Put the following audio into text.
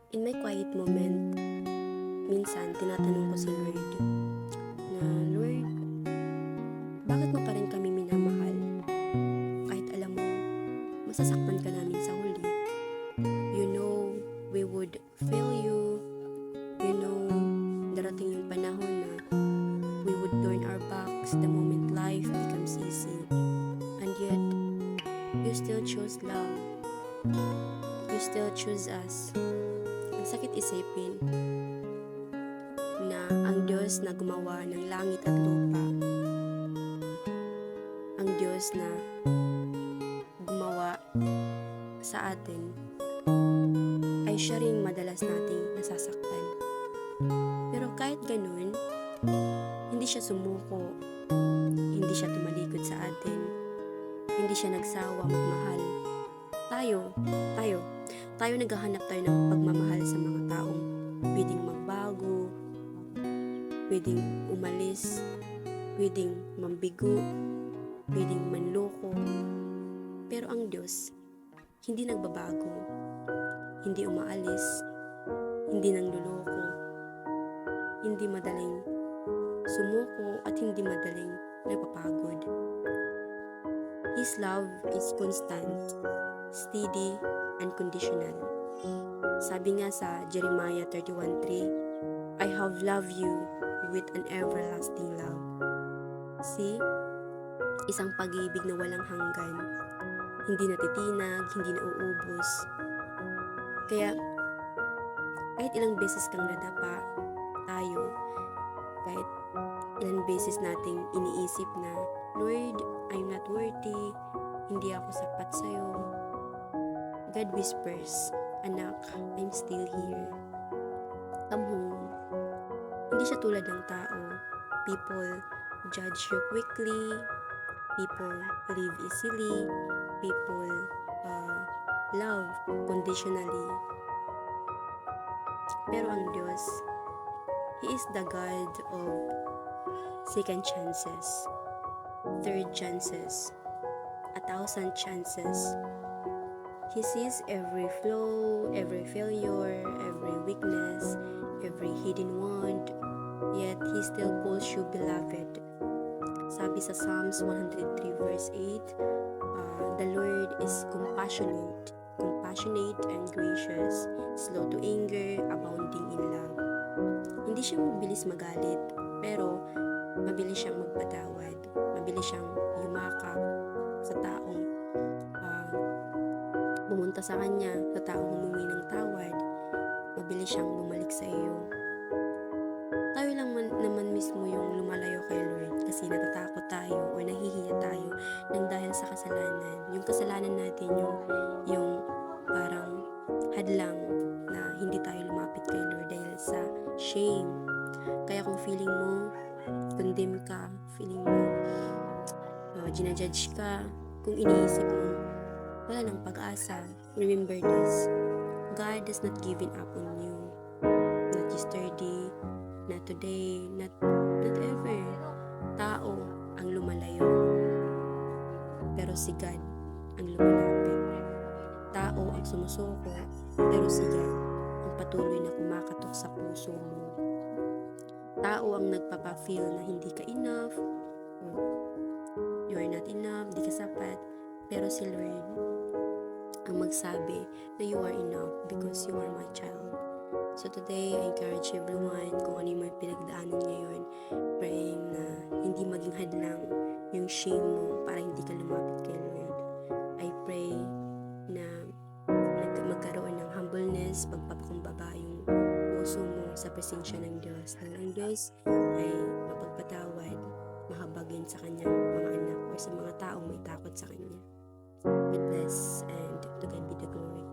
In my quiet moment, minsan tinatanong ko si Lord na, Lord, bakit mo pa rin kami minamahal? Kahit alam mo, masasaktan ka namin sa huli. You know, we would fail you. You know, darating yung panahon na we would turn our backs the moment life becomes easy. And yet, you still choose love. You still choose us. Ang sakit isipin na ang Diyos na gumawa ng langit at lupa, ang Diyos na gumawa sa atin, ay siya ring madalas nating nasasaktan. Pero kahit ganun, hindi siya sumuko, hindi siya tumalikod sa atin, hindi siya nagsawa magmahal. Tayo naghahanap tayo ng pagmamahal sa mga taong pwedeng magbago, pwedeng umalis, pwedeng mambigo, pwedeng manloko. Pero ang Diyos, hindi nagbabago, hindi umaalis, hindi nangluloko, hindi madaling sumuko at hindi madaling napapagod. His love is constant, steady, and conditional. Sabi nga sa Jeremiah 31:3, I have loved you with an everlasting love. See, isang pag-ibig na walang hanggan, hindi natitinag, hindi nauubos. Kaya, kahit ilang beses kang nadapa tayo, kahit ilang beses nating iniisip na, Lord, I'm not worthy, hindi ako sapat sa'yo, God whispers, anak, I'm still here. Come home. Hindi siya tulad ng tao. People judge you quickly. People live easily. People love conditionally. Pero ang Diyos, He is the God of second chances, third chances, 1,000 chances. He sees every flaw, every failure, every weakness, every hidden want, yet He still calls you beloved. Sabi sa Psalms 103:8, the Lord is compassionate and gracious, slow to anger, abounding in love. Hindi siya mabilis magalit, pero mabilis siyang magpatawad, mabilis siyang yumakap sa taong pumunta sa kanya, sa taong humingi ng tawad, mabilis siyang bumalik sa iyo. Tayo lang naman mismo yung lumalayo kay Lord kasi natatakot tayo o nahihiya tayo nang dahil sa kasalanan. Yung kasalanan natin yung parang hadlang na hindi tayo lumapit kay Lord dahil sa shame. Kaya kung feeling mo condemn ka, feeling mo ginajudge ka, kung iniisip mo wala ng pag-asa, remember this, God has not given up on you. Not yesterday, not today, not ever. Tao ang lumalayo, pero si God ang lumalapit. Tao ang sumusuko, pero si God ang patuloy na kumakatok sa puso mo. Tao ang nagpapa-feel na hindi ka enough, you are not enough, di ka sapat, pero si Lord ang magsabi na you are enough because you are my child. So today, I encourage everyone kung ano yung pinagdaanan ngayon, praying na hindi maging hadlang yung shame mo para hindi ka lumapit kay Lord. I pray na magkaroon ng humbleness, pagpapakumbaba yung puso mo sa presensya ng Diyos. Dahil ang Diyos ay mapagpatawad, mahabagin sa kanyang mga anak o sa mga taong may takot sa Kanya. God bless and to God be the glory.